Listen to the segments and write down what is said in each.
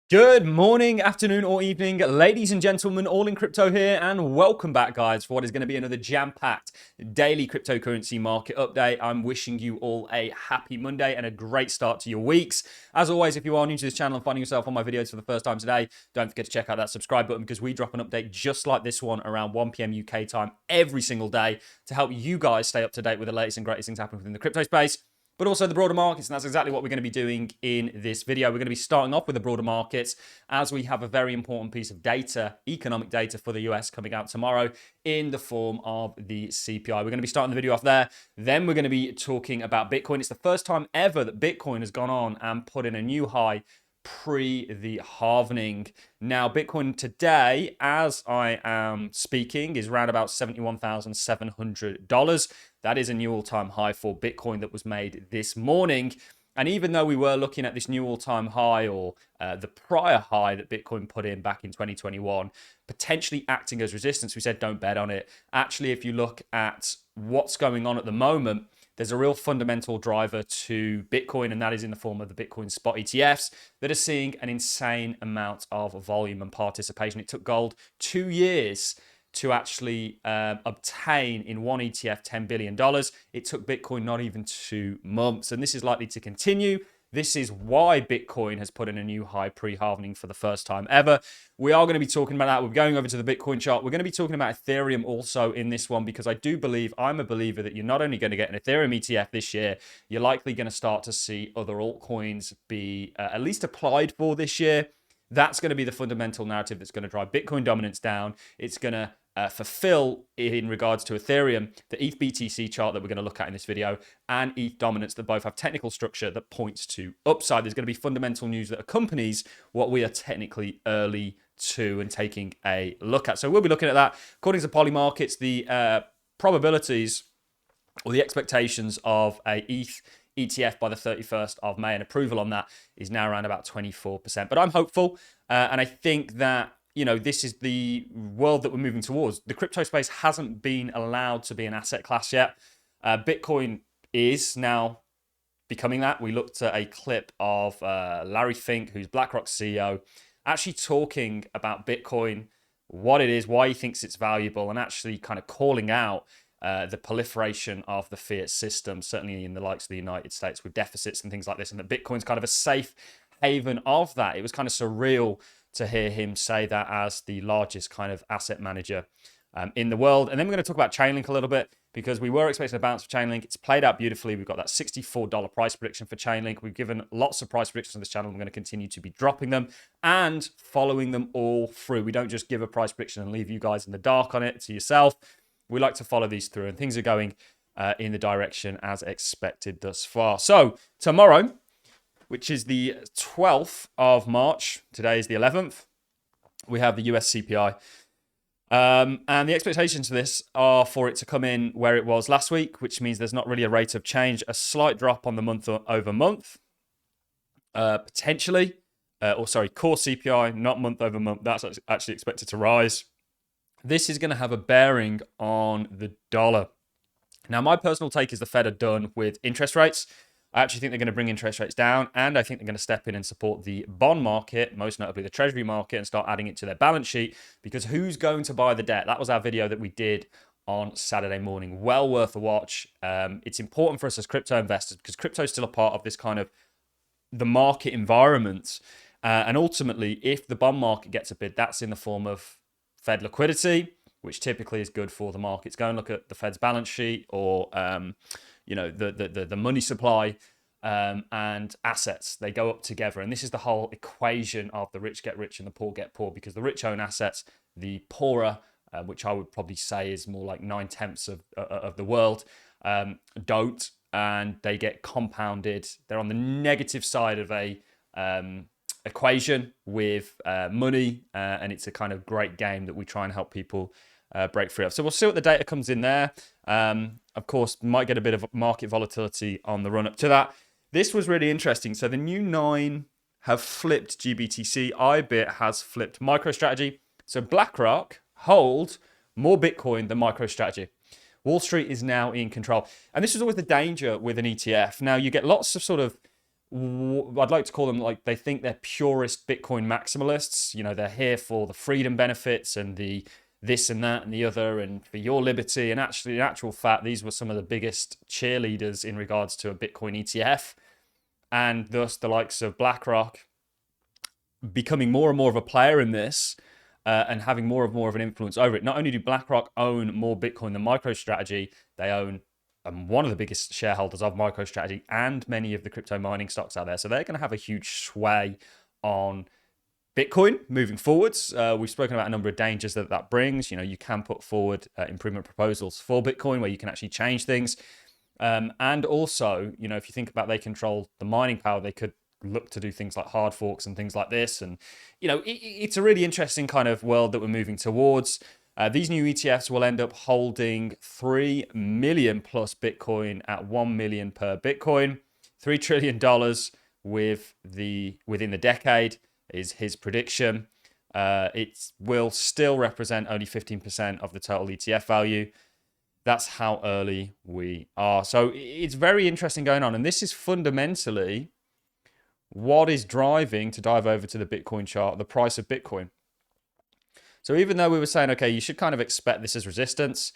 Good morning, afternoon, or evening, ladies and gentlemen, Allincrypto here, and welcome back, guys, for what is going to be another jam-packed daily cryptocurrency market update. I'm wishing you all a happy Monday and a great start to your weeks. As always, if you are new to this channel and finding yourself on my videos for the first time today, don't forget to check out that subscribe button because we drop an update just like this one around 1 p.m. UK time every single day to help you guys stay up to date with the latest and greatest things happening within the crypto space, but also the broader markets. And that's exactly what we're going to be doing in this video. We're going to be starting off with the broader markets as we have a very important piece of data, economic data for the US coming out tomorrow in the form of the CPI. We're going to be starting the video off there. Then we're going to be talking about Bitcoin. It's the first time ever that Bitcoin has gone on and put in a new high pre the halvening. Now, Bitcoin today, as I am speaking, is around about $71,700. That is a new all-time high for Bitcoin that was made this morning. And even though we were looking at this new all-time high, or the prior high that Bitcoin put in back in 2021, potentially acting as resistance, we said don't bet on it. Actually, if you look at what's going on at the moment, there's a real fundamental driver to Bitcoin, and that is in the form of the Bitcoin spot ETFs that are seeing an insane amount of volume and participation. It took gold 2 years to actually obtain in one ETF $10 billion. It took Bitcoin not even 2 months, and this is likely to continue. This is why Bitcoin has put in a new high pre-halvening for the first time ever. We are going to be talking about that. We're going over to the Bitcoin chart. We're going to be talking about Ethereum also in this one, because I do believe, I'm a believer that you're not only going to get an Ethereum ETF this year, you're likely going to start to see other altcoins be at least applied for this year. That's going to be the fundamental narrative that's going to drive Bitcoin dominance down. It's going to fulfill, in regards to Ethereum, the ETH BTC chart that we're going to look at in this video, and ETH dominance that both have technical structure that points to upside. There's going to be fundamental news that accompanies what we are technically early to and taking a look at. So we'll be looking at that. According to Polymarkets, the probabilities or the expectations of a ETH ETF by the 31st of May and approval on that is now around about 24%. But I'm hopeful, and I think that this is the world that we're moving towards. The crypto space hasn't been allowed to be an asset class yet. Bitcoin is now becoming that. We looked at a clip of Larry Fink, who's BlackRock's CEO, actually talking about Bitcoin, what it is, why he thinks it's valuable, and actually kind of calling out the proliferation of the fiat system, certainly in the likes of the United States with deficits and things like this, and that Bitcoin's kind of a safe haven of that. It was kind of surreal to hear him say that as the largest kind of asset manager in the world. And then we're going to talk about Chainlink a little bit, because we were expecting a bounce for Chainlink. It's played out beautifully. We've got that $64 price prediction for Chainlink. We've given lots of price predictions on this channel. We're going to continue to be dropping them and following them all through. We don't just give a price prediction and leave you guys in the dark on it to yourself. We like to follow these through, and things are going in the direction as expected thus far. So tomorrow, which is the 12th of March, today is the 11th, we have the US CPI. And the expectations for this are for it to come in where it was last week, which means there's not really a rate of change, a slight drop on the month over month, potentially. Core CPI, not month over month. That's actually expected to rise. This is going to have a bearing on the dollar. Now, my personal take is the Fed are done with interest rates. I actually think they're going to bring interest rates down, and I think they're going to step in and support the bond market, most notably the treasury market, and start adding it to their balance sheet, because who's going to buy the debt? That was our video that we did on Saturday morning. Well worth a watch. It's important for us as crypto investors, because crypto is still a part of this kind of the market environment. And ultimately, if the bond market gets a bid, that's in the form of Fed liquidity, which typically is good for the markets. Go and look at the Fed's balance sheet, or the money supply and assets. They go up together, and this is the whole equation of the rich get rich and the poor get poor, because the rich own assets, the poorer, which I would probably say is more like 9/10 of the world, don't, and they get compounded. They're on the negative side of a equation with money, and it's a kind of great game that we try and help people break free of. So we'll see what the data comes in there. Of course, might get a bit of market volatility on the run up to that. This was really interesting. So the new 9 have flipped GBTC. IBIT has flipped MicroStrategy. So BlackRock hold more Bitcoin than MicroStrategy. Wall Street is now in control. And this is always the danger with an ETF. Now, you get lots of sort of I'd like to call them, like, they think they're purist Bitcoin maximalists. You know, they're here for the freedom benefits and the this and that and the other and for your liberty. And actually, in actual fact, these were some of the biggest cheerleaders in regards to a Bitcoin ETF. And thus the likes of BlackRock becoming more and more of a player in this, and having more and more of an influence over it. Not only do BlackRock own more Bitcoin than MicroStrategy, they own one of the biggest shareholders of MicroStrategy and many of the crypto mining stocks out there. So they're going to have a huge sway on Bitcoin moving forwards. We've spoken about a number of dangers that that brings. You know, you can put forward improvement proposals for Bitcoin where you can actually change things. And also, you know, if you think about they control the mining power, they could look to do things like hard forks and things like this. And, you know, it's a really interesting kind of world that we're moving towards. These new ETFs will end up holding 3 million plus Bitcoin at 1 million per Bitcoin, $3 trillion within the decade is his prediction. It will still represent only 15% of the total ETF value. That's how early we are. So it's very interesting going on. And this is fundamentally what is driving, to dive over to the Bitcoin chart, the price of Bitcoin. So even though we were saying, okay, you should kind of expect this as resistance,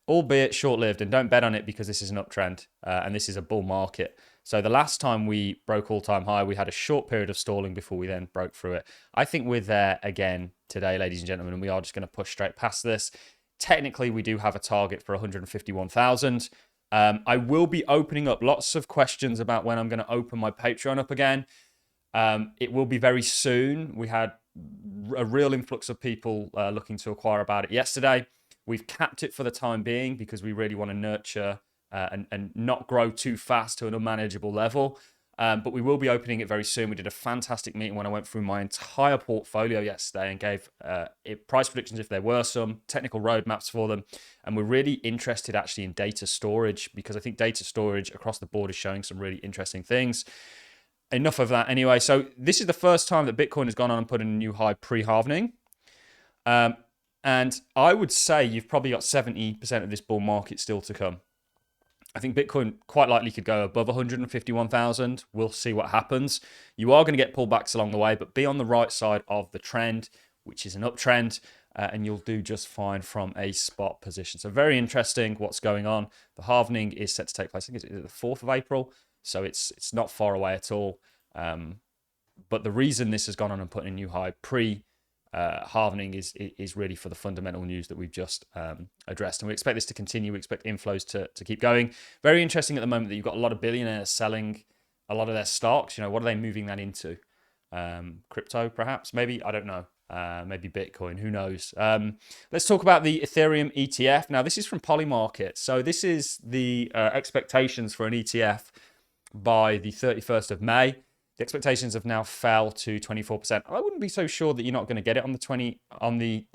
albeit short-lived, and don't bet on it because this is an uptrend and this is a bull market. So the last time we broke all-time high, we had a short period of stalling before we then broke through it. I think we're there again today, ladies and gentlemen, and we are just going to push straight past this. Technically, we do have a target for 151,000. I will be opening up lots of questions about when I'm going to open my Patreon up again. It will be very soon. We had a real influx of people looking to acquire about it yesterday. We've capped it for the time being because we really want to nurture and not grow too fast to an unmanageable level. But we will be opening it very soon. We did a fantastic meeting when I went through my entire portfolio yesterday and gave price predictions if there were some, technical roadmaps for them. And we're really interested actually in data storage because I think data storage across the board is showing some really interesting things. Enough of that anyway. So this is the first time that Bitcoin has gone on and put in a new high pre-halvening. And I would say you've probably got 70% of this bull market still to come. I think Bitcoin quite likely could go above 151,000. We'll see what happens. You are going to get pullbacks along the way, but be on the right side of the trend, which is an uptrend, and you'll do just fine from a spot position. So very interesting what's going on. The halvening is set to take place, I think it's the 4th of April, so it's not far away at all. But the reason this has gone on and put in a new high halvening is really for the fundamental news that we've just addressed. And we expect this to continue. We expect inflows to keep going. Very interesting at the moment that you've got a lot of billionaires selling a lot of their stocks. You know, what are they moving that into? Crypto, perhaps? Maybe? I don't know. Maybe Bitcoin. Who knows? Let's talk about the Ethereum ETF. Now, this is from Polymarket. So this is the expectations for an ETF by the 31st of May. The expectations have now fell to 24%. I wouldn't be so sure that you're not going to get it on the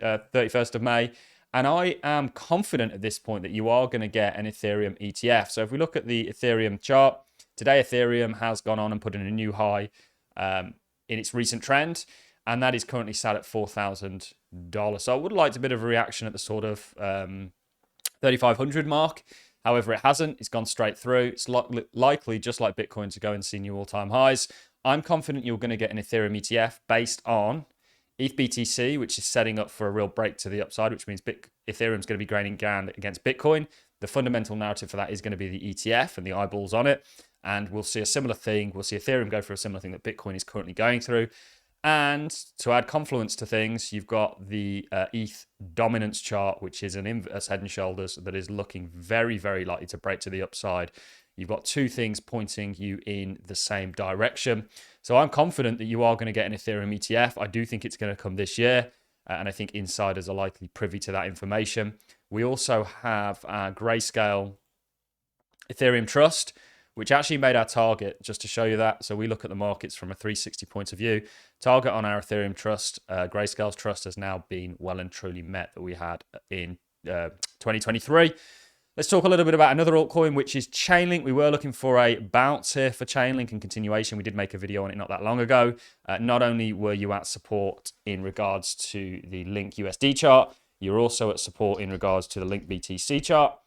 31st of May. And I am confident at this point that you are going to get an Ethereum ETF. So if we look at the Ethereum chart, today Ethereum has gone on and put in a new high in its recent trend. And that is currently sat at $4,000. So I would like a bit of a reaction at the sort of 3,500 mark. However, it hasn't. It's gone straight through. It's likely, just like Bitcoin, to go and see new all-time highs. I'm confident you're going to get an Ethereum ETF based on ETH-BTC, which is setting up for a real break to the upside, which means Ethereum's going to be gaining ground against Bitcoin. The fundamental narrative for that is going to be the ETF and the eyeballs on it. And we'll see a similar thing. We'll see Ethereum go through a similar thing that Bitcoin is currently going through. And to add confluence to things, you've got the ETH dominance chart, which is an inverse head and shoulders that is looking very, very likely to break to the upside. You've got two things pointing you in the same direction. So I'm confident that you are going to get an Ethereum ETF. I do think it's going to come this year. And I think insiders are likely privy to that information. We also have Grayscale Ethereum Trust, which actually made our target, just to show you that. So we look at the markets from a 360 point of view. Target on our Ethereum Trust, Grayscale's Trust, has now been well and truly met that we had in 2023. Let's talk a little bit about another altcoin, which is Chainlink. We were looking for a bounce here for Chainlink and continuation. We did make a video on it not that long ago. Not only were you at support in regards to the Link USD chart, you're also at support in regards to the Link BTC chart.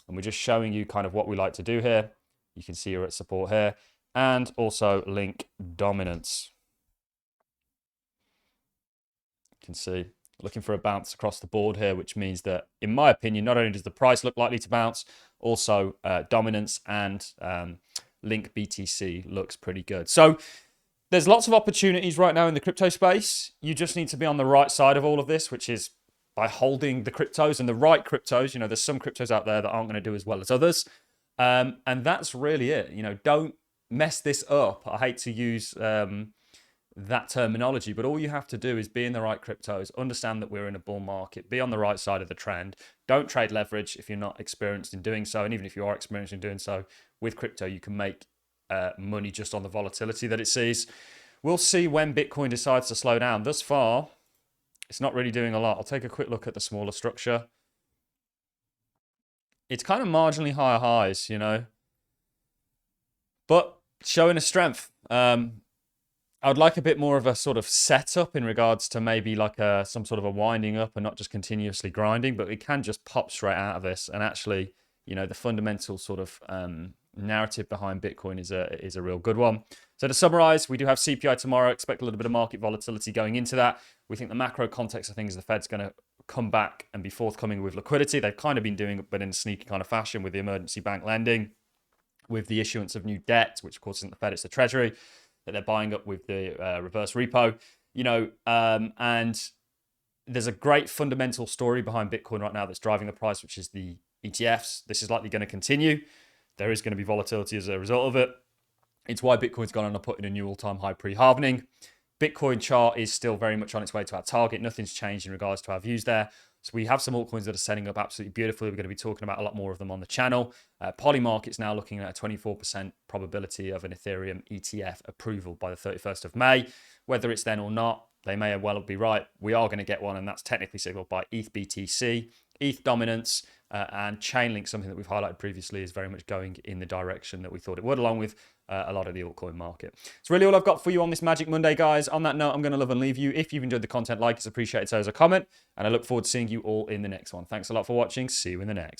And we're just showing you kind of what we like to do here. You can see you're at support here. and also link dominance. You can see looking for a bounce across the board here, which means that, in my opinion, not only does the price look likely to bounce, also dominance and link BTC looks pretty good. So there's lots of opportunities right now in the crypto space. You just need to be on the right side of all of this, which is by holding the cryptos and the right cryptos. You know, there's some cryptos out there that aren't going to do as well as others. And that's really it. You know, don't mess this up. I hate to use that terminology, but all you have to do is be in the right cryptos, understand that we're in a bull market, be on the right side of the trend. Don't trade leverage if you're not experienced in doing so. And even if you are experienced in doing so with crypto, you can make money just on the volatility that it sees. We'll see when Bitcoin decides to slow down. Thus far, it's not really doing a lot. I'll take a quick look at the smaller structure. It's kind of marginally higher highs, you know, but showing a strength. I would like a bit more of a sort of setup in regards to maybe like some sort of a winding up and not just continuously grinding, but we can just pop straight out of this. And actually, you know, the fundamental sort of narrative behind Bitcoin is a real good one. So to summarize, we do have CPI tomorrow. Expect a little bit of market volatility going into that. We think the macro context of things, the Fed's going to come back and be forthcoming with liquidity. They've kind of been doing it, but in a sneaky kind of fashion with the emergency bank lending, with the issuance of new debt, which of course isn't the Fed, it's the Treasury, that they're buying up with the reverse repo, you know, and there's a great fundamental story behind Bitcoin right now that's driving the price, which is the ETFs. This is likely going to continue. There is going to be volatility as a result of it. It's why Bitcoin's gone on to put in a new all-time high pre-halvening. Bitcoin chart is still very much on its way to our target. Nothing's changed in regards to our views there. So we have some altcoins that are setting up absolutely beautifully. We're going to be talking about a lot more of them on the channel. Polymarket's now looking at a 24% probability of an Ethereum ETF approval by the 31st of May. Whether it's then or not, they may well be right. We are going to get one, and that's technically signaled by ETH BTC, ETH dominance, and Chainlink, something that we've highlighted previously, is very much going in the direction that we thought it would, along with a lot of the altcoin market. It's really all I've got for you on this Magic Monday, guys. On that note, I'm going to love and leave you. If you've enjoyed the content, like is appreciated, so as a comment, and I look forward to seeing you all in the next one. Thanks a lot for watching. See you in the next.